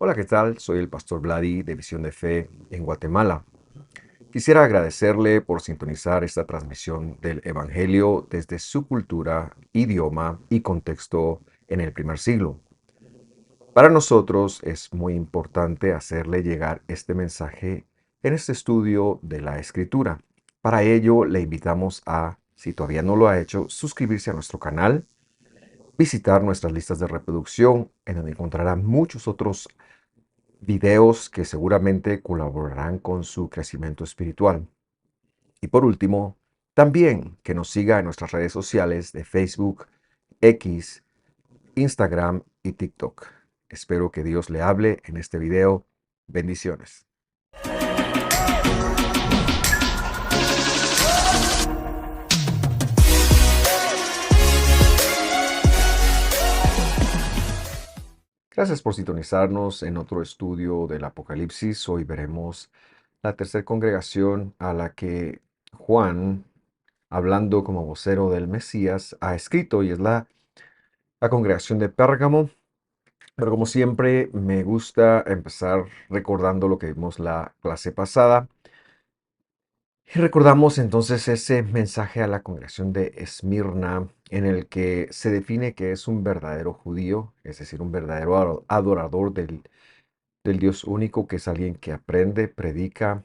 Hola, ¿qué tal? Soy el pastor Vladi de Visión de Fe en Guatemala. Quisiera agradecerle por sintonizar esta transmisión del Evangelio desde su cultura, idioma y contexto en el primer siglo. Para nosotros es muy importante hacerle llegar este mensaje en este estudio de la Escritura. Para ello, le invitamos a, si todavía no lo ha hecho, suscribirse a nuestro canal, visitar nuestras listas de reproducción, en donde encontrará muchos otros videos que seguramente colaborarán con su crecimiento espiritual. Y por último, también que nos siga en nuestras redes sociales de Facebook, X, Instagram y TikTok. Espero que Dios le hable en este video. Bendiciones. Gracias por sintonizarnos en otro estudio del Apocalipsis. Hoy veremos la tercera congregación a la que Juan, hablando como vocero del Mesías, ha escrito, y es la congregación de Pérgamo. Pero como siempre, me gusta empezar recordando lo que vimos la clase pasada. Y recordamos entonces ese mensaje a la congregación de Esmirna, en el que se define que es un verdadero judío, es decir, un verdadero adorador del Dios único, que es alguien que aprende, predica,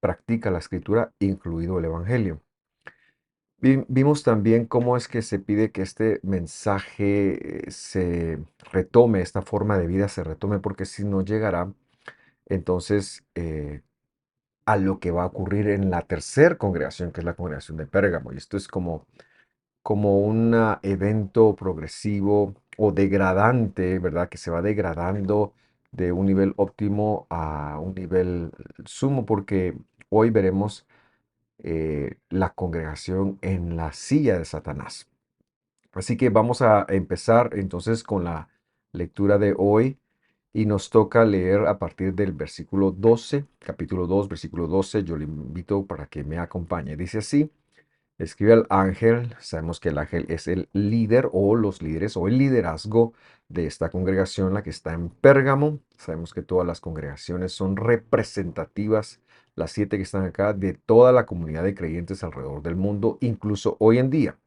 practica la escritura, incluido el Evangelio. Vimos también cómo es que se pide que este mensaje se retome, esta forma de vida se retome, porque si no llegará entonces a lo que va a ocurrir en la tercera congregación, que es la congregación de Pérgamo. Y esto es como un evento progresivo o degradante, ¿verdad? Que se va degradando de un nivel óptimo a un nivel sumo, porque hoy veremos la congregación en la silla de Satanás. Así que vamos a empezar entonces con la lectura de hoy y nos toca leer a partir del versículo 12, capítulo 2, versículo 12. Yo le invito para que me acompañe. Dice así: escribe al ángel. Sabemos que el ángel es el líder o los líderes o el liderazgo de esta congregación, la que está en Pérgamo. Sabemos que todas las congregaciones son representativas, las 7 que están acá, de toda la comunidad de creyentes alrededor del mundo, incluso hoy en día.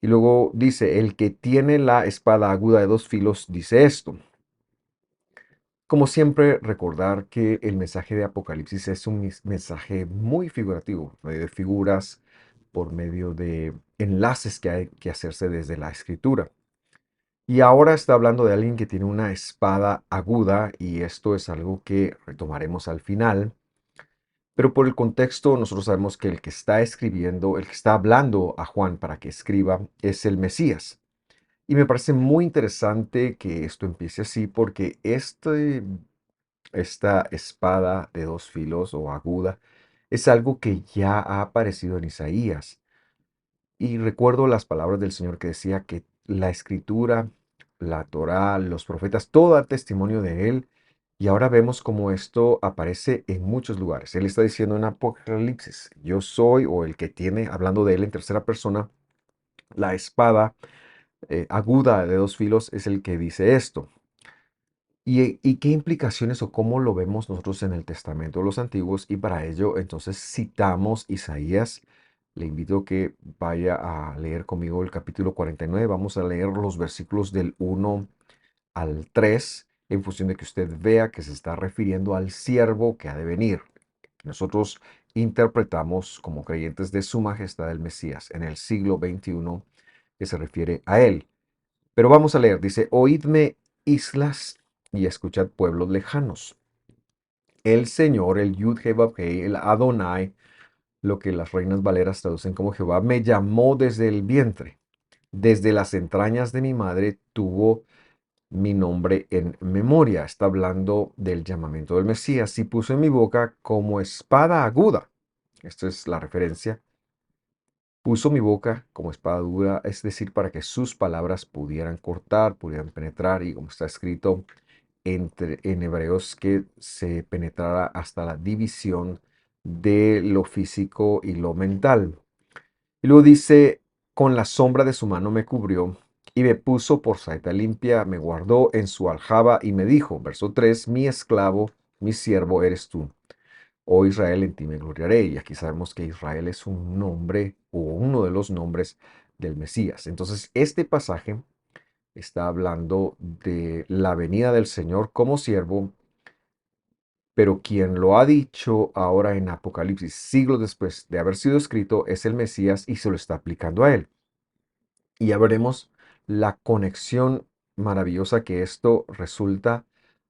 Y luego dice: el que tiene la espada aguda de dos filos dice esto. Como siempre, recordar que el mensaje de Apocalipsis es un mensaje muy figurativo, por medio de figuras, por medio de enlaces que hay que hacerse desde la escritura. Y ahora está hablando de alguien que tiene una espada aguda, y esto es algo que retomaremos al final. Pero por el contexto, nosotros sabemos que el que está escribiendo, el que está hablando a Juan para que escriba, es el Mesías. Y me parece muy interesante que esto empiece así, porque esta espada de dos filos o aguda es algo que ya ha aparecido en Isaías. Y recuerdo las palabras del Señor que decía que la escritura, la Torá, los profetas, todo da testimonio de Él. Y ahora vemos cómo esto aparece en muchos lugares. Él está diciendo en Apocalipsis: yo soy, o el que tiene, hablando de Él en tercera persona, la espada aguda de dos filos, es el que dice esto. ¿Y qué implicaciones o cómo lo vemos nosotros en el Testamento de los Antiguos? Y para ello, entonces, citamos Isaías. Le invito a que vaya a leer conmigo el capítulo 49. Vamos a leer los versículos del 1 al 3, en función de que usted vea que se está refiriendo al siervo que ha de venir. Nosotros interpretamos como creyentes de Su Majestad el Mesías en el siglo XXI, que se refiere a él. Pero vamos a leer, dice: oídme, islas, y escuchad, pueblos lejanos. El Señor, el Yud-Heh-Vav-Heh, el Adonai, lo que las Reinas Valeras traducen como Jehová, me llamó desde el vientre. Desde las entrañas de mi madre tuvo mi nombre en memoria. Está hablando del llamamiento del Mesías. Y puso en mi boca como espada aguda. Esto es la referencia. Puso mi boca como espada dura, es decir, para que sus palabras pudieran cortar, pudieran penetrar, y como está escrito en Hebreos, que se penetrara hasta la división de lo físico y lo mental. Y luego dice: con la sombra de su mano me cubrió, y me puso por saeta limpia, me guardó en su aljaba y me dijo, verso 3, mi esclavo, mi siervo eres tú. Oh Israel, en ti me gloriaré. Y aquí sabemos que Israel es un nombre o uno de los nombres del Mesías. Entonces, este pasaje está hablando de la venida del Señor como siervo, pero quien lo ha dicho ahora en Apocalipsis, siglos después de haber sido escrito, es el Mesías y se lo está aplicando a él. Y ya veremos la conexión maravillosa que esto resulta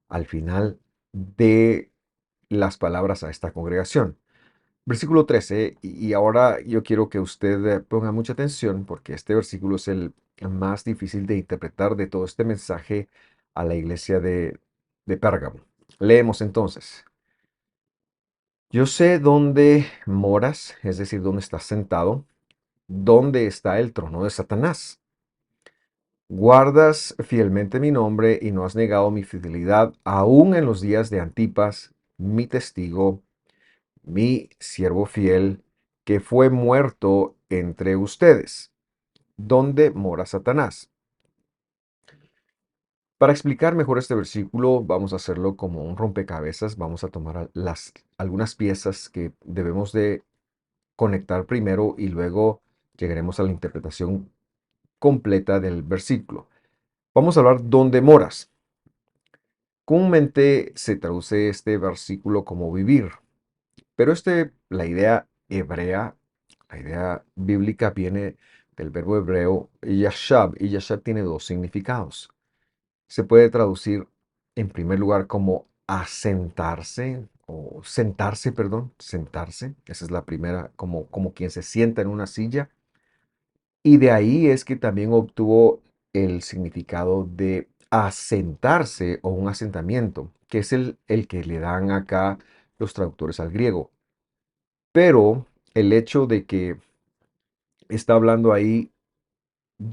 al final de las palabras a esta congregación. Versículo 13, y ahora yo quiero que usted ponga mucha atención porque este versículo es el más difícil de interpretar de todo este mensaje a la iglesia de Pérgamo. Leemos entonces. Yo sé dónde moras, es decir, dónde estás sentado, dónde está el trono de Satanás. Guardas fielmente mi nombre y no has negado mi fidelidad, aún en los días de Antipas, mi testigo, mi siervo fiel, que fue muerto entre ustedes. ¿Dónde mora Satanás? Para explicar mejor este versículo, vamos a hacerlo como un rompecabezas. Vamos a tomar algunas piezas que debemos de conectar primero y luego llegaremos a la interpretación completa del versículo. Vamos a hablar dónde moras. Comúnmente se traduce este versículo como vivir, pero la idea hebrea, la idea bíblica viene del verbo hebreo yashab, y yashab tiene dos significados. Se puede traducir en primer lugar como asentarse, o sentarse, perdón, sentarse. Esa es la primera, como quien se sienta en una silla. Y de ahí es que también obtuvo el significado de asentarse o un asentamiento, que es el que le dan acá los traductores al griego. Pero el hecho de que está hablando ahí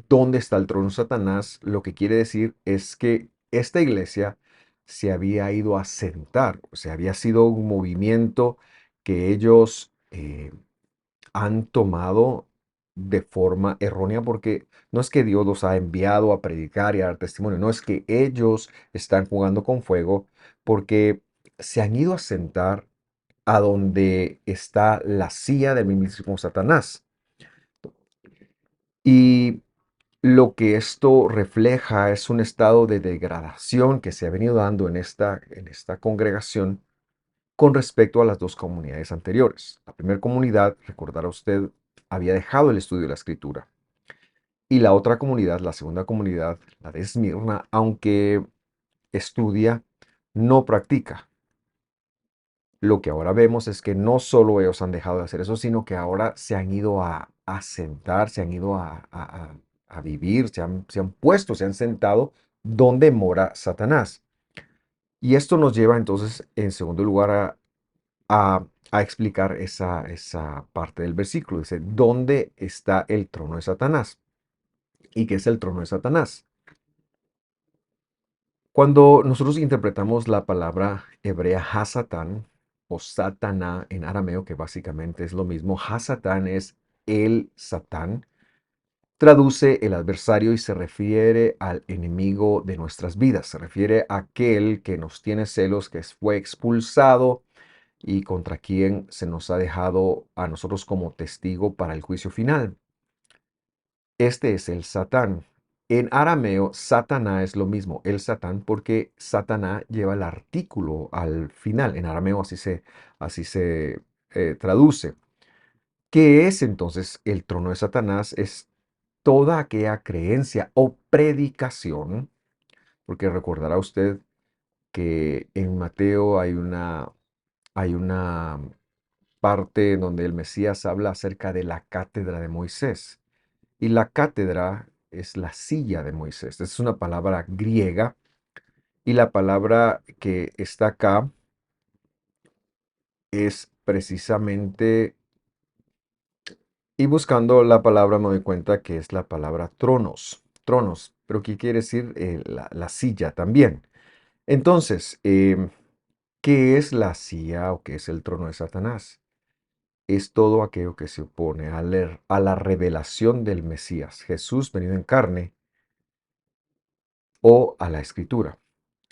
dónde está el trono de Satanás, lo que quiere decir es que esta iglesia se había ido a sentar, o sea, había sido un movimiento que ellos han tomado de forma errónea, porque no es que Dios los ha enviado a predicar y a dar testimonio, no es que ellos están jugando con fuego, porque se han ido a sentar a donde está la silla del mismísimo Satanás. Y lo que esto refleja es un estado de degradación que se ha venido dando en esta congregación con respecto a las dos comunidades anteriores. La primera comunidad, recordará usted, había dejado el estudio de la escritura. Y la otra comunidad, la segunda comunidad, la de Esmirna, aunque estudia, no practica. Lo que ahora vemos es que no solo ellos han dejado de hacer eso, sino que ahora se han ido a sentar, se han ido a vivir, se han puesto, se han sentado donde mora Satanás. Y esto nos lleva entonces, en segundo lugar, a explicar esa parte del versículo. Dice, ¿dónde está el trono de Satanás? ¿Y qué es el trono de Satanás? Cuando nosotros interpretamos la palabra hebrea Hasatán o Sataná en arameo, que básicamente es lo mismo, Hasatán es el Satán, traduce el adversario y se refiere al enemigo de nuestras vidas, se refiere a aquel que nos tiene celos, que fue expulsado y contra quien se nos ha dejado a nosotros como testigo para el juicio final. Este es el Satán. En arameo, Sataná es lo mismo, el Satán, porque Sataná lleva el artículo al final. En arameo así se traduce. ¿Qué es entonces el trono de Satanás? Es toda aquella creencia o predicación, porque recordará usted que en Mateo hay una parte en donde el Mesías habla acerca de la cátedra de Moisés. Y la cátedra es la silla de Moisés. Es una palabra griega y la palabra que está acá es precisamente, y buscando la palabra me doy cuenta que es la palabra tronos, tronos, pero ¿qué quiere decir la silla también? Entonces, ¿qué es la silla o qué es el trono de Satanás? Es todo aquello que se opone a la revelación del Mesías, Jesús venido en carne, o a la escritura.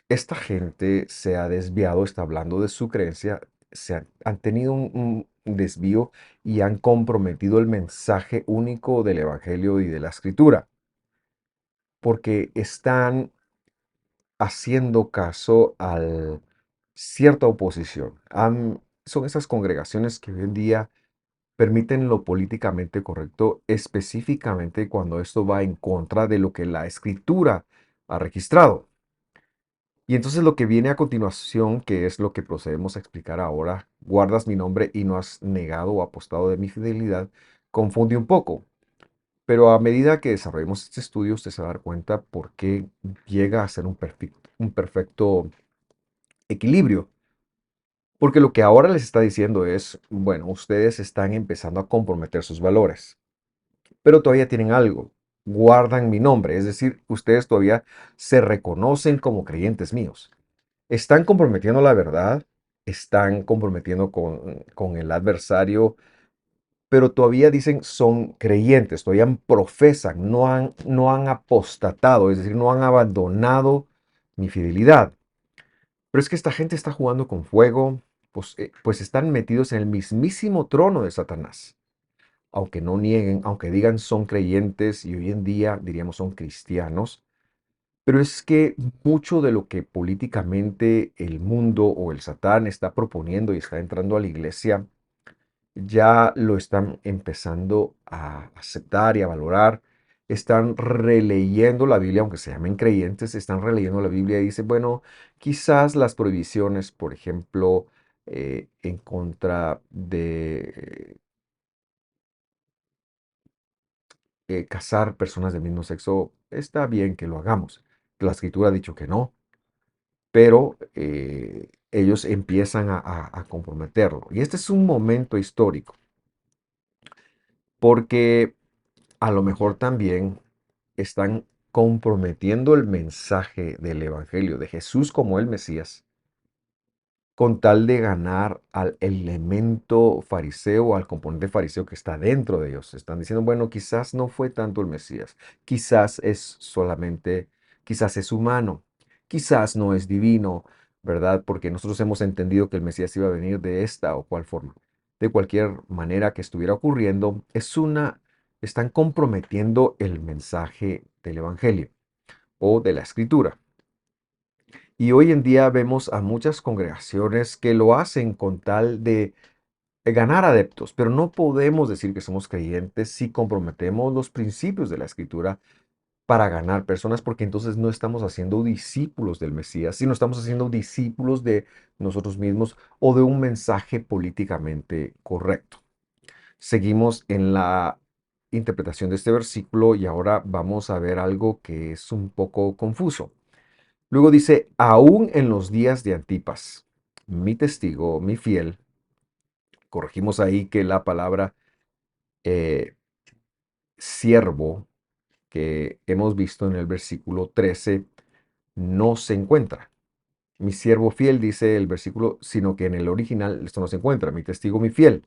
Esta gente se ha desviado, está hablando de su creencia, han tenido un desvío y han comprometido el mensaje único del Evangelio y de la Escritura, porque están haciendo caso a cierta oposición. Son esas congregaciones que hoy en día permiten lo políticamente correcto, específicamente cuando esto va en contra de lo que la Escritura ha registrado. Y entonces lo que viene a continuación, que es lo que procedemos a explicar ahora, guardas mi nombre y no has negado o apostado de mi fidelidad, confunde un poco. Pero a medida que desarrollemos este estudio, usted se va a dar cuenta por qué llega a ser un perfecto equilibrio. Porque lo que ahora les está diciendo es, bueno, ustedes están empezando a comprometer sus valores, pero todavía tienen algo. Guardan mi nombre, es decir, ustedes todavía se reconocen como creyentes míos. Están comprometiendo la verdad, están comprometiendo con el adversario, pero todavía dicen son creyentes, todavía profesan, no han apostatado, es decir, no han abandonado mi fidelidad. Pero es que esta gente está jugando con fuego, pues están metidos en el mismísimo trono de Satanás. Aunque no nieguen, aunque digan son creyentes y hoy en día diríamos son cristianos, pero es que mucho de lo que políticamente el mundo o el Satán está proponiendo y está entrando a la iglesia, ya lo están empezando a aceptar y a valorar. Están releyendo la Biblia, aunque se llamen creyentes, están releyendo la Biblia y dicen, bueno, quizás las prohibiciones, por ejemplo, en contra de casar personas del mismo sexo, está bien que lo hagamos. La escritura ha dicho que no, pero ellos empiezan a comprometerlo. Y este es un momento histórico, porque a lo mejor también están comprometiendo el mensaje del Evangelio de Jesús como el Mesías con tal de ganar al elemento fariseo, al componente fariseo que está dentro de ellos. Están diciendo, bueno, quizás no fue tanto el Mesías, quizás es solamente, quizás es humano, quizás no es divino, ¿verdad? Porque nosotros hemos entendido que el Mesías iba a venir de esta o cual forma. De cualquier manera que estuviera ocurriendo, están comprometiendo el mensaje del Evangelio o de la Escritura. Y hoy en día vemos a muchas congregaciones que lo hacen con tal de ganar adeptos, pero no podemos decir que somos creyentes si comprometemos los principios de la Escritura para ganar personas, porque entonces no estamos haciendo discípulos del Mesías, sino estamos haciendo discípulos de nosotros mismos o de un mensaje políticamente correcto. Seguimos en la interpretación de este versículo y ahora vamos a ver algo que es un poco confuso. Luego dice, aún en los días de Antipas, mi testigo, mi fiel, corregimos ahí que la palabra eh, siervo que hemos visto en el versículo 13 no se encuentra. Mi siervo fiel dice el versículo, sino que en el original esto no se encuentra. Mi testigo, mi fiel,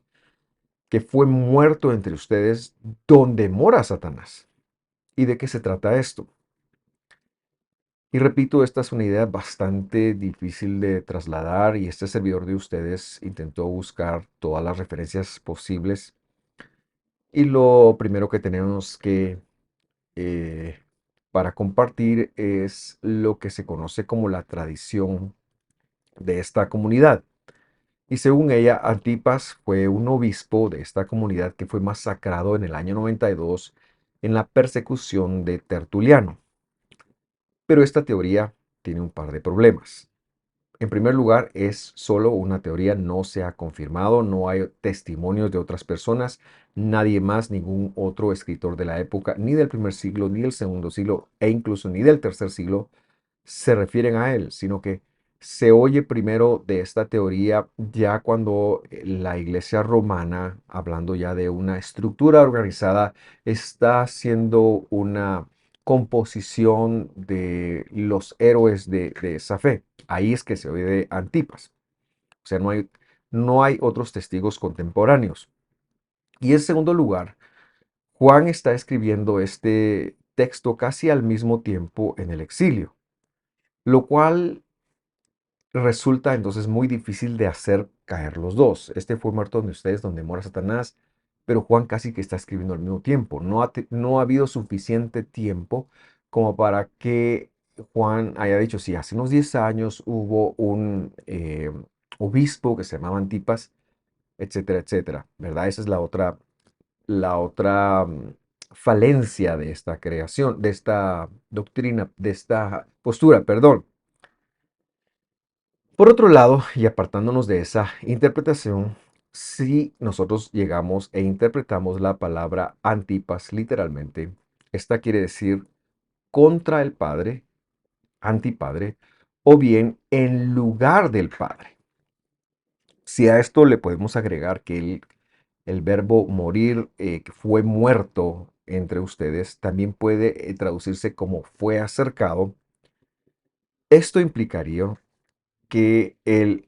que fue muerto entre ustedes donde mora Satanás. ¿Y de qué se trata esto? Y repito, esta es una idea bastante difícil de trasladar y este servidor de ustedes intentó buscar todas las referencias posibles. Y lo primero que tenemos que eh, para compartir es lo que se conoce como la tradición de esta comunidad. Y según ella, Antipas fue un obispo de esta comunidad que fue masacrado en el año 92 en la persecución de Tertuliano. Pero esta teoría tiene un par de problemas. En primer lugar, es solo una teoría, no se ha confirmado, no hay testimonios de otras personas, nadie más, ningún otro escritor de la época, ni del primer siglo, ni del segundo siglo, e incluso ni del tercer siglo, se refieren a él, sino que se oye primero de esta teoría ya cuando la iglesia romana, hablando ya de una estructura organizada, está haciendo una composición de los héroes de esa fe. Ahí es que se oye de Antipas. O sea, no hay otros testigos contemporáneos. Y en segundo lugar, Juan está escribiendo este texto casi al mismo tiempo en el exilio, lo cual resulta entonces muy difícil de hacer caer los dos. Este fue muerto donde ustedes, donde mora Satanás, pero Juan casi que está escribiendo al mismo tiempo. No ha habido suficiente tiempo como para que Juan haya dicho, sí, hace unos 10 años hubo un obispo que se llamaba Antipas, etcétera, etcétera, ¿verdad? Esa es la otra falencia de esta creación, de esta doctrina, de esta postura, perdón. Por otro lado, y apartándonos de esa interpretación, si nosotros llegamos e interpretamos la palabra Antipas literalmente, esta quiere decir contra el Padre, antipadre, o bien en lugar del Padre. Si a esto le podemos agregar que el verbo morir, que fue muerto entre ustedes, también puede traducirse como fue acercado. Esto implicaría que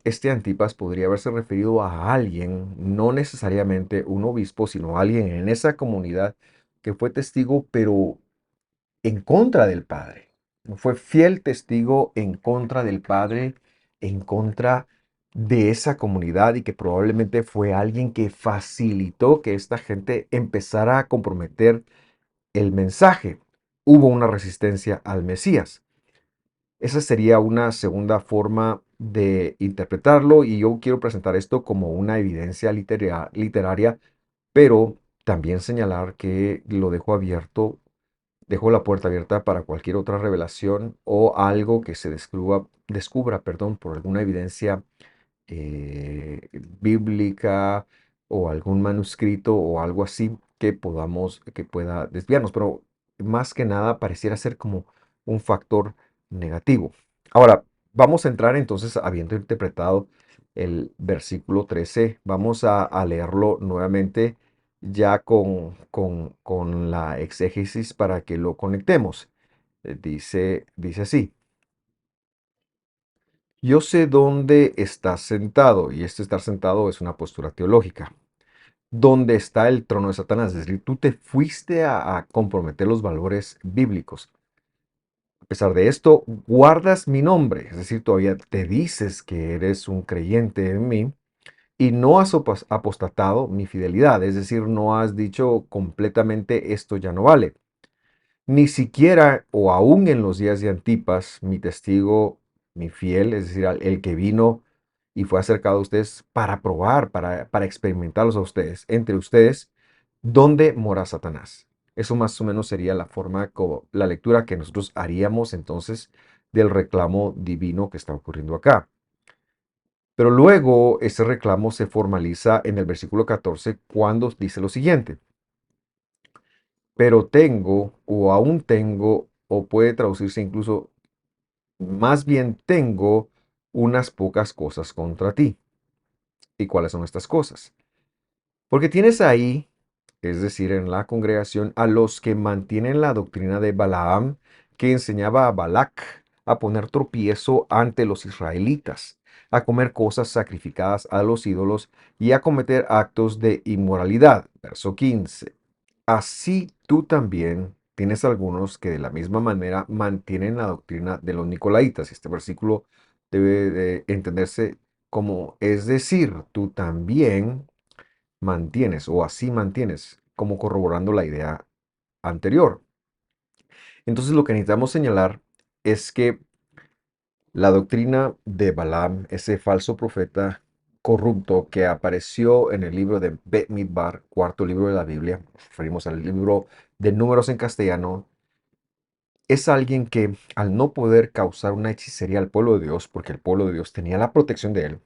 este Antipas podría haberse referido a alguien, no necesariamente un obispo, sino a alguien en esa comunidad que fue testigo, pero en contra del Padre. Fue fiel testigo en contra del Padre, en contra de esa comunidad y que probablemente fue alguien que facilitó que esta gente empezara a comprometer el mensaje. Hubo una resistencia al Mesías. Esa sería una segunda forma de interpretarlo y yo quiero presentar esto como una evidencia literaria, pero también señalar que lo dejo abierto, dejo la puerta abierta para cualquier otra revelación o algo que se descubra, perdón, por alguna evidencia bíblica o algún manuscrito o algo así que pueda desviarnos, pero más que nada pareciera ser como un factor negativo. Ahora, vamos a entrar entonces, habiendo interpretado el versículo 13, vamos a leerlo nuevamente ya con la exégesis para que lo conectemos. Dice así. Yo sé dónde estás sentado, y este estar sentado es una postura teológica. ¿Dónde está el trono de Satanás? Es decir, tú te fuiste a comprometer los valores bíblicos. A pesar de esto, guardas mi nombre, es decir, todavía te dices que eres un creyente en mí y no has apostatado mi fidelidad, es decir, no has dicho completamente esto ya no vale. Ni siquiera o aún en los días de Antipas, mi testigo, mi fiel, es decir, el que vino y fue acercado a ustedes para probar, para experimentarlos a ustedes, entre ustedes, ¿dónde mora Satanás? Eso más o menos sería la forma, como la lectura que nosotros haríamos entonces del reclamo divino que está ocurriendo acá. Pero luego ese reclamo se formaliza en el versículo 14 cuando dice lo siguiente. Pero tengo, o aún tengo, o puede traducirse incluso, más bien tengo unas pocas cosas contra ti. ¿Y cuáles son estas cosas? Porque tienes ahí, es decir, en la congregación, a los que mantienen la doctrina de Balaam, que enseñaba a Balac a poner tropiezo ante los israelitas, a comer cosas sacrificadas a los ídolos y a cometer actos de inmoralidad. Verso 15. Así tú también tienes algunos que de la misma manera mantienen la doctrina de los nicolaitas. Este versículo debe de entenderse como, es decir, tú también mantienes o así mantienes, como corroborando la idea anterior. Entonces lo que necesitamos señalar es que la doctrina de Balaam, ese falso profeta corrupto que apareció en el libro de Bet Midbar, cuarto libro de la Biblia, nos referimos al libro de Números en castellano, es alguien que al no poder causar una hechicería al pueblo de Dios, porque el pueblo de Dios tenía la protección de él,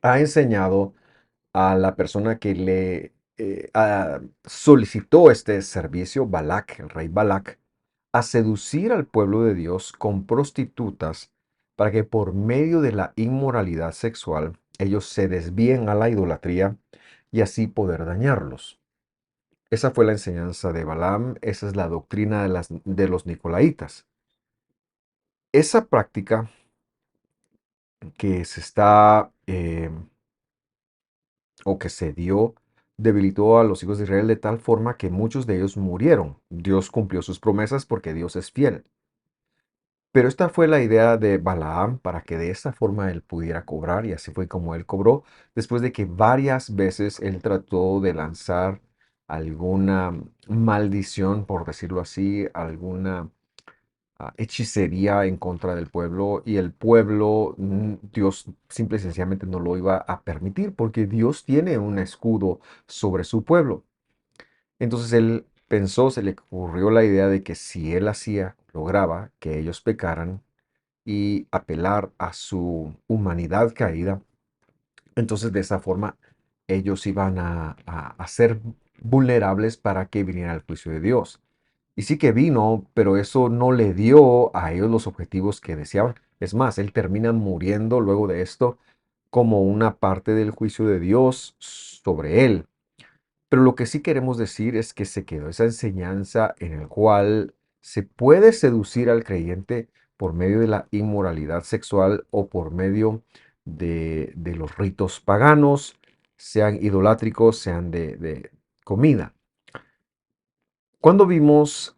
ha enseñado a la persona que le solicitó este servicio, Balac, el rey Balac, a seducir al pueblo de Dios con prostitutas para que por medio de la inmoralidad sexual ellos se desvíen a la idolatría y así poder dañarlos. Esa fue la enseñanza de Balaam, esa es la doctrina de los nicolaitas. Esa práctica que se está o que se dio debilitó a los hijos de Israel de tal forma que muchos de ellos murieron. Dios cumplió sus promesas porque Dios es fiel. Pero esta fue la idea de Balaam para que de esta forma él pudiera cobrar, y así fue como él cobró, después de que varias veces él trató de lanzar alguna maldición, por decirlo así, alguna hechicería en contra del pueblo, y el pueblo, Dios simple y sencillamente no lo iba a permitir porque Dios tiene un escudo sobre su pueblo. Entonces él pensó, se le ocurrió la idea de que si él hacía, lograba que ellos pecaran y apelar a su humanidad caída, entonces de esa forma ellos iban a ser vulnerables para que viniera el juicio de Dios. Y sí que vino, pero eso no le dio a ellos los objetivos que deseaban. Es más, él termina muriendo luego de esto como una parte del juicio de Dios sobre él. Pero lo que sí queremos decir es que se quedó esa enseñanza en el cual se puede seducir al creyente por medio de la inmoralidad sexual o por medio de los ritos paganos, sean idolátricos, sean de comida. Cuando vimos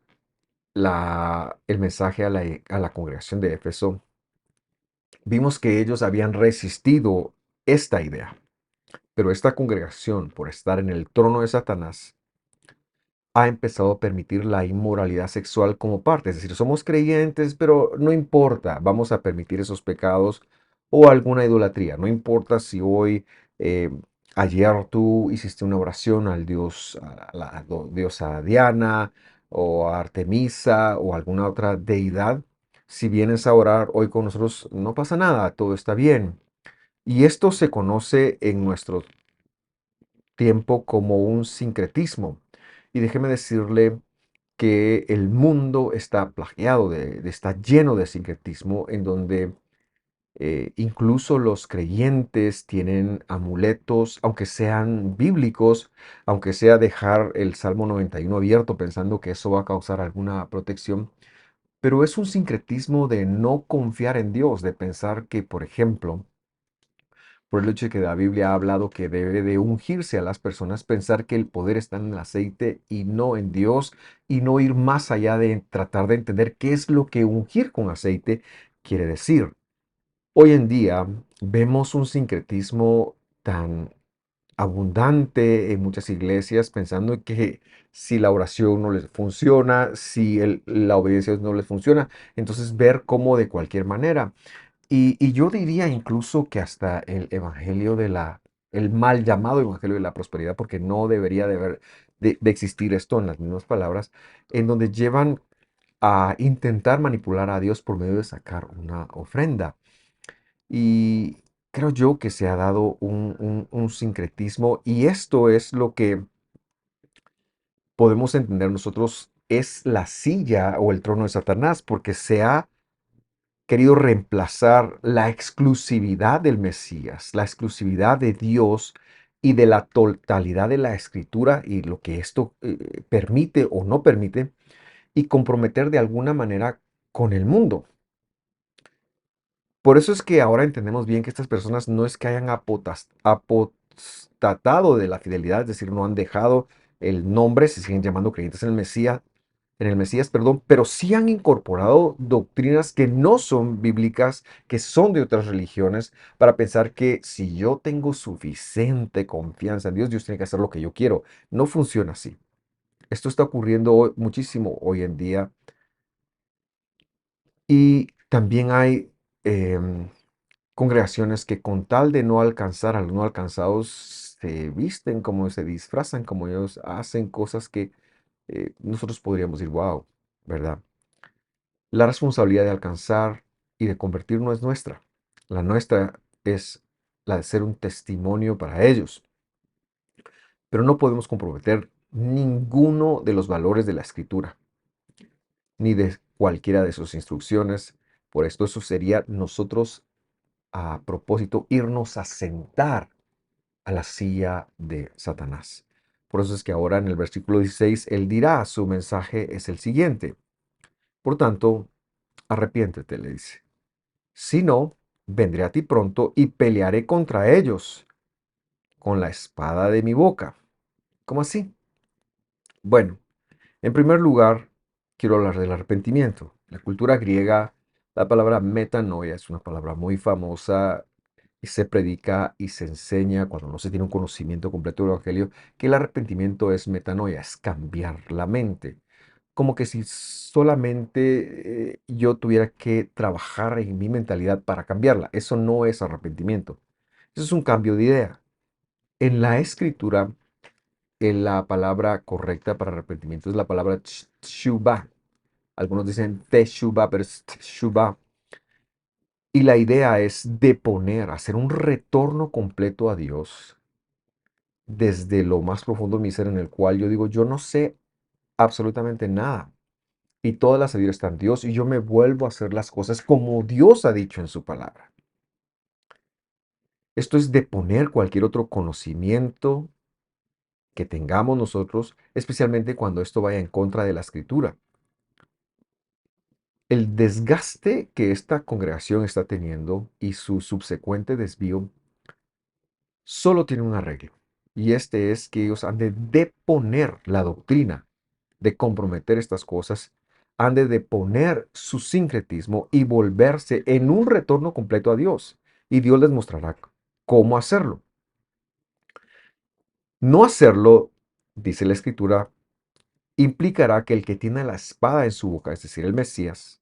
el mensaje a la congregación de Éfeso, vimos que ellos habían resistido esta idea, pero esta congregación, por estar en el trono de Satanás, ha empezado a permitir la inmoralidad sexual como parte. Es decir, somos creyentes, pero no importa, vamos a permitir esos pecados o alguna idolatría. No importa si hoy, eh, ayer tú hiciste una oración al dios, a la diosa Diana o a Artemisa o alguna otra deidad. Si vienes a orar hoy con nosotros, no pasa nada, todo está bien. Y esto se conoce en nuestro tiempo como un sincretismo. Y déjeme decirle que el mundo está plagiado, está lleno de sincretismo, en donde incluso los creyentes tienen amuletos, aunque sean bíblicos, aunque sea dejar el Salmo 91 abierto pensando que eso va a causar alguna protección, pero es un sincretismo de no confiar en Dios, de pensar que, por ejemplo, por el hecho de que la Biblia ha hablado que debe de ungirse a las personas, pensar que el poder está en el aceite y no en Dios, y no ir más allá de tratar de entender qué es lo que ungir con aceite quiere decir. Hoy en día vemos un sincretismo tan abundante en muchas iglesias, pensando que si la oración no les funciona, si la obediencia no les funciona, entonces ver cómo de cualquier manera. Y yo diría incluso que hasta el evangelio el mal llamado evangelio de la prosperidad, porque no debería de existir esto en las mismas palabras, en donde llevan a intentar manipular a Dios por medio de sacar una ofrenda. Y creo yo que se ha dado un sincretismo, y esto es lo que podemos entender nosotros es la silla o el trono de Satanás, porque se ha querido reemplazar la exclusividad del Mesías, la exclusividad de Dios y de la totalidad de la Escritura y lo que esto permite o no permite, y comprometer de alguna manera con el mundo. Por eso es que ahora entendemos bien que estas personas no es que hayan apostatado de la fidelidad, es decir, no han dejado el nombre, se siguen llamando creyentes en el Mesías, perdón, pero sí han incorporado doctrinas que no son bíblicas, que son de otras religiones, para pensar que si yo tengo suficiente confianza en Dios, Dios tiene que hacer lo que yo quiero. No funciona así. Esto está ocurriendo muchísimo hoy en día, y también hay congregaciones que con tal de no alcanzar a los no alcanzados, se visten como se disfrazan, como ellos hacen cosas que nosotros podríamos decir, wow, ¿verdad? La responsabilidad de alcanzar y de convertir no es nuestra. La nuestra es la de ser un testimonio para ellos. Pero no podemos comprometer ninguno de los valores de la escritura, ni de cualquiera de sus instrucciones. Por esto eso sería nosotros, a propósito, irnos a sentar a la silla de Satanás. Por eso es que ahora en el versículo 16 él dirá, su mensaje es el siguiente. Por tanto, arrepiéntete, le dice. Si no, vendré a ti pronto y pelearé contra ellos con la espada de mi boca. ¿Cómo así? Bueno, en primer lugar, quiero hablar del arrepentimiento. En la cultura griega, la palabra metanoia es una palabra muy famosa y se predica y se enseña cuando no se tiene un conocimiento completo del Evangelio, que el arrepentimiento es metanoia, es cambiar la mente. Como que si solamente yo tuviera que trabajar en mi mentalidad para cambiarla. Eso no es arrepentimiento. Eso es un cambio de idea. En la escritura, la palabra correcta para arrepentimiento es la palabra teshuvah. Algunos dicen teshuvah, pero es teshuvah. Y la idea es deponer, hacer un retorno completo a Dios desde lo más profundo de mi ser, en el cual yo digo, yo no sé absolutamente nada. Y toda la sabiduría está en Dios y yo me vuelvo a hacer las cosas como Dios ha dicho en su palabra. Esto es deponer cualquier otro conocimiento que tengamos nosotros, especialmente cuando esto vaya en contra de la escritura. El desgaste que esta congregación está teniendo y su subsecuente desvío solo tiene un arreglo. Y este es que ellos han de deponer la doctrina, de comprometer estas cosas, han de deponer su sincretismo y volverse en un retorno completo a Dios. Y Dios les mostrará cómo hacerlo. No hacerlo, dice la Escritura, implicará que el que tiene la espada en su boca, es decir, el Mesías,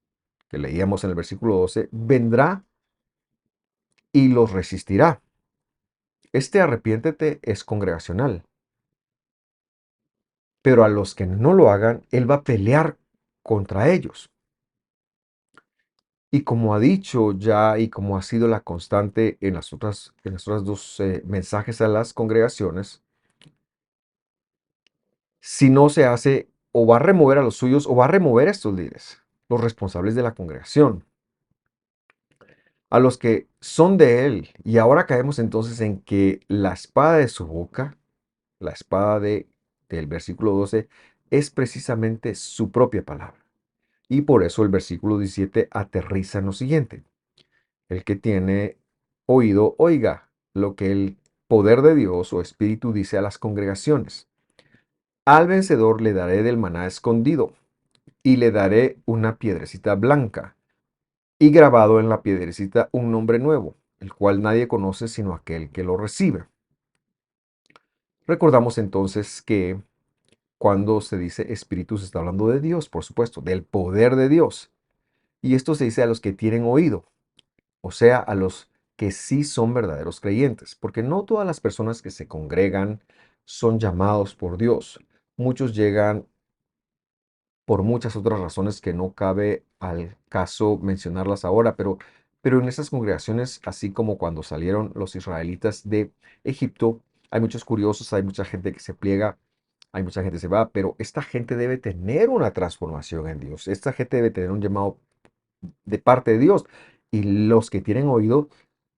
que leíamos en el versículo 12, vendrá y los resistirá. Este arrepiéntete es congregacional, pero a los que no lo hagan, Él va a pelear contra ellos. Y como ha dicho ya y como ha sido la constante en las otras dos mensajes a las congregaciones, si no se hace, o va a remover a los suyos o va a remover a estos líderes, los responsables de la congregación, a los que son de él. Y ahora caemos entonces en que la espada de su boca, la espada del versículo 12, es precisamente su propia palabra. Y por eso el versículo 17 aterriza en lo siguiente. El que tiene oído, oiga lo que el poder de Dios o Espíritu dice a las congregaciones. Al vencedor le daré del maná escondido y le daré una piedrecita blanca y grabado en la piedrecita un nombre nuevo, el cual nadie conoce sino aquel que lo recibe. Recordamos entonces que cuando se dice Espíritu se está hablando de Dios, por supuesto, del poder de Dios. Y esto se dice a los que tienen oído, o sea, a los que sí son verdaderos creyentes, porque no todas las personas que se congregan son llamados por Dios. Muchos llegan por muchas otras razones que no cabe al caso mencionarlas ahora, pero en esas congregaciones, así como cuando salieron los israelitas de Egipto, hay muchos curiosos, hay mucha gente que se pliega, hay mucha gente que se va, pero esta gente debe tener una transformación en Dios, esta gente debe tener un llamado de parte de Dios. Y los que tienen oído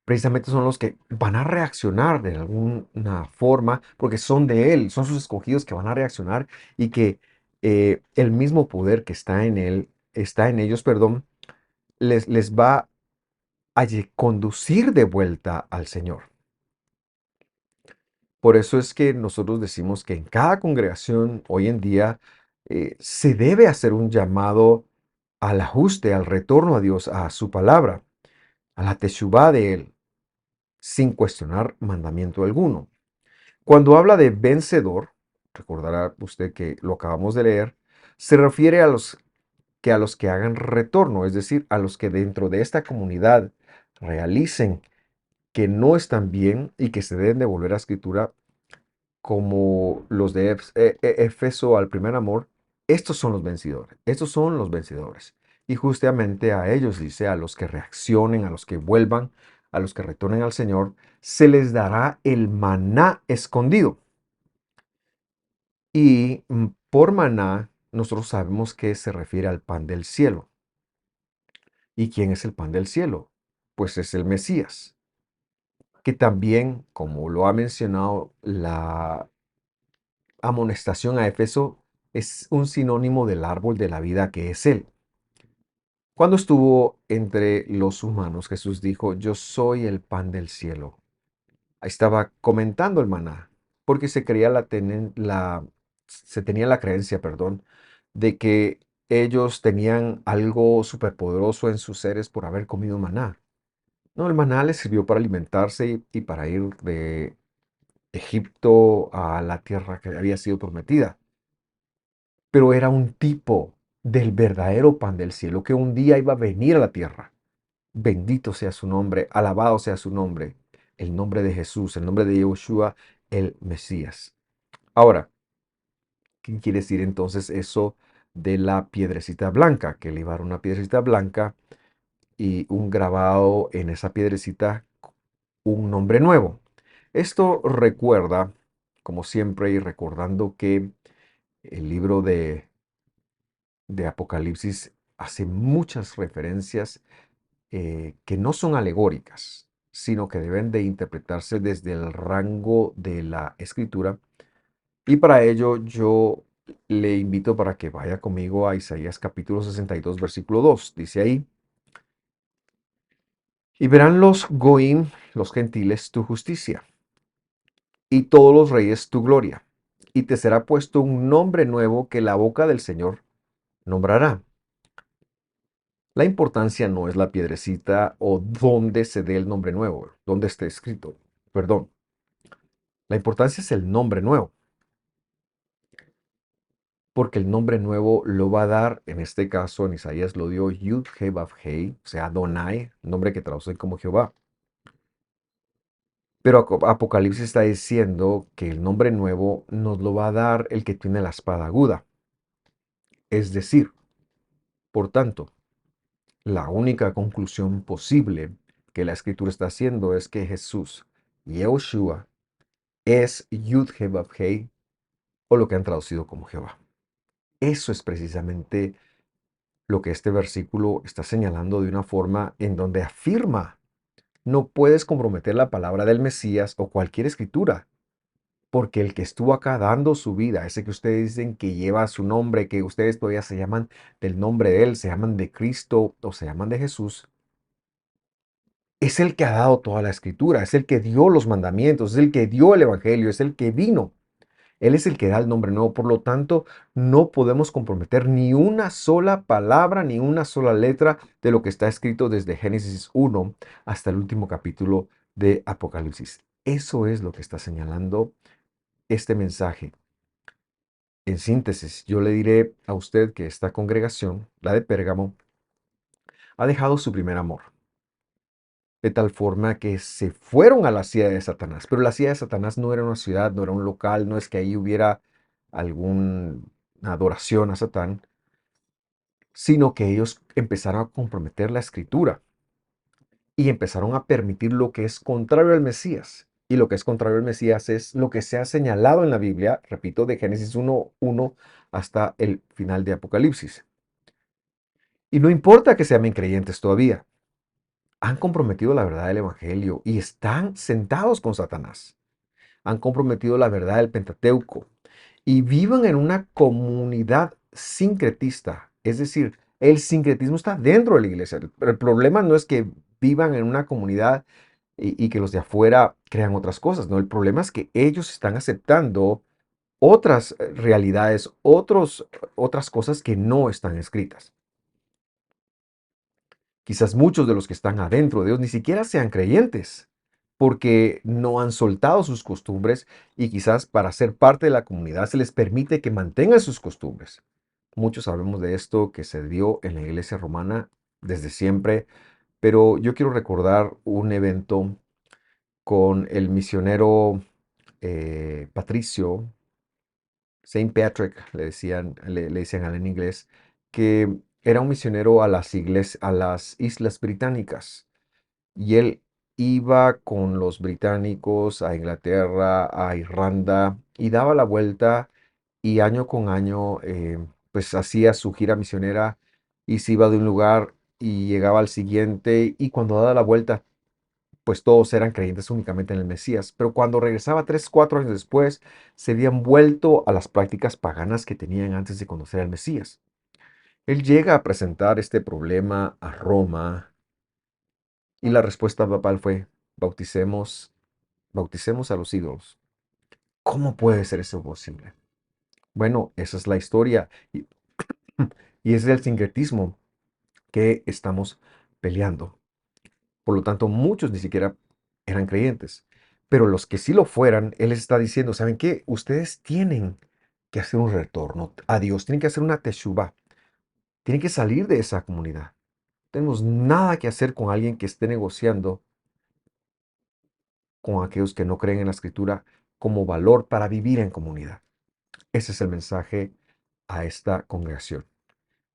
precisamente son los que van a reaccionar de alguna forma, porque son de Él, son sus escogidos que van a reaccionar y que el mismo poder que está en Él, está en ellos, perdón, les va a conducir de vuelta al Señor. Por eso es que nosotros decimos que en cada congregación hoy en día se debe hacer un llamado al ajuste, al retorno a Dios, a su palabra, a la teshuvá de Él, sin cuestionar mandamiento alguno. Cuando habla de vencedor, recordará usted que lo acabamos de leer, se refiere a los que hagan retorno, es decir, a los que dentro de esta comunidad realicen que no están bien y que se deben de volver a escritura como los de Éfeso al primer amor. Estos son los vencedores, estos son los vencedores. Y justamente a ellos dice, a los que reaccionen, a los que vuelvan, a los que retornen al Señor, se les dará el maná escondido. Y por maná, nosotros sabemos que se refiere al pan del cielo. ¿Y quién es el pan del cielo? Pues es el Mesías, que también, como lo ha mencionado la amonestación a Éfeso, es un sinónimo del árbol de la vida que es Él. Cuando estuvo entre los humanos, Jesús dijo, yo soy el pan del cielo. Ahí estaba comentando el maná. porque se tenía la creencia, perdón, de que ellos tenían algo superpoderoso en sus seres por haber comido maná. No, el maná les sirvió para alimentarse y para ir de Egipto a la tierra que había sido prometida. Pero era un tipo del verdadero pan del cielo que un día iba a venir a la tierra. Bendito sea su nombre, alabado sea su nombre, el nombre de Jesús, el nombre de Yeshua, el Mesías. Ahora, ¿qué quiere decir entonces eso de la piedrecita blanca? Que le iba a dar una piedrecita blanca y un grabado en esa piedrecita, un nombre nuevo. Esto recuerda, como siempre, y recordando que el libro de Apocalipsis hace muchas referencias que no son alegóricas, sino que deben de interpretarse desde el rango de la escritura. Y para ello yo le invito para que vaya conmigo a Isaías capítulo 62, versículo 2. Dice ahí, y verán los Goim, los gentiles, tu justicia, y todos los reyes tu gloria. Y te será puesto un nombre nuevo que la boca del Señor nombrará. La importancia no es la piedrecita o dónde se dé el nombre nuevo, dónde esté escrito. Perdón. La importancia es el nombre nuevo, porque el nombre nuevo lo va a dar, en este caso en Isaías lo dio Yud-He-Vav-Hei, o sea, Adonai, nombre que traducen como Jehová. Pero Apocalipsis está diciendo que el nombre nuevo nos lo va a dar el que tiene la espada aguda. Es decir, por tanto, la única conclusión posible que la escritura está haciendo es que Jesús, Yehoshua, es Yud-He-Vav-Hei, o lo que han traducido como Jehová. Eso es precisamente lo que este versículo está señalando de una forma en donde afirma, no puedes comprometer la palabra del Mesías o cualquier escritura, porque el que estuvo acá dando su vida, ese que ustedes dicen que lleva su nombre, que ustedes todavía se llaman del nombre de él, se llaman de Cristo o se llaman de Jesús, es el que ha dado toda la escritura, es el que dio los mandamientos, es el que dio el evangelio, es el que vino. Él es el que da el nombre nuevo, por lo tanto, no podemos comprometer ni una sola palabra, ni una sola letra de lo que está escrito desde Génesis 1 hasta el último capítulo de Apocalipsis. Eso es lo que está señalando este mensaje. En síntesis, yo le diré a usted que esta congregación, la de Pérgamo, ha dejado su primer amor, de tal forma que se fueron a la ciudad de Satanás. Pero la ciudad de Satanás no era una ciudad, no era un local, no es que ahí hubiera alguna adoración a Satán, sino que ellos empezaron a comprometer la escritura y empezaron a permitir lo que es contrario al Mesías. Y lo que es contrario al Mesías es lo que se ha señalado en la Biblia, repito, de Génesis 1:1 hasta el final de Apocalipsis. Y no importa que sean creyentes todavía, han comprometido la verdad del Evangelio y están sentados con Satanás. Han comprometido la verdad del Pentateuco y viven en una comunidad sincretista. Es decir, el sincretismo está dentro de la iglesia. El problema no es que vivan en una comunidad y que los de afuera crean otras cosas. No, el problema es que ellos están aceptando otras realidades, otras cosas que no están escritas. Quizás muchos de los que están adentro de Dios ni siquiera sean creyentes, porque no han soltado sus costumbres y quizás para ser parte de la comunidad se les permite que mantengan sus costumbres. Muchos sabemos de esto que se dio en la iglesia romana desde siempre, pero yo quiero recordar un evento con el misionero Patricio, Saint Patrick, le decían a él en inglés, que era un misionero a a las Islas Británicas. Y él iba con los británicos a Inglaterra, a Irlanda, y daba la vuelta y año con año, pues hacía su gira misionera y se iba de un lugar y llegaba al siguiente, y cuando daba la vuelta, pues todos eran creyentes únicamente en el Mesías. Pero cuando regresaba 3, 4 años después, se habían vuelto a las prácticas paganas que tenían antes de conocer al Mesías. Él llega a presentar este problema a Roma y la respuesta papal fue, bauticemos a los ídolos. ¿Cómo puede ser eso posible? Bueno, esa es la historia y es el sincretismo que estamos peleando. Por lo tanto, muchos ni siquiera eran creyentes. Pero los que sí lo fueran, Él les está diciendo, ¿saben qué? Ustedes tienen que hacer un retorno a Dios, tienen que hacer una teshuvah, tienen que salir de esa comunidad. No tenemos nada que hacer con alguien que esté negociando con aquellos que no creen en la escritura como valor para vivir en comunidad. Ese es el mensaje a esta congregación.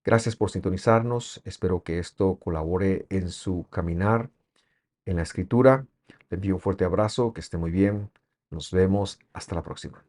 Gracias por sintonizarnos. Espero que esto colabore en su caminar en la escritura. Le envío un fuerte abrazo, que esté muy bien. Nos vemos hasta la próxima.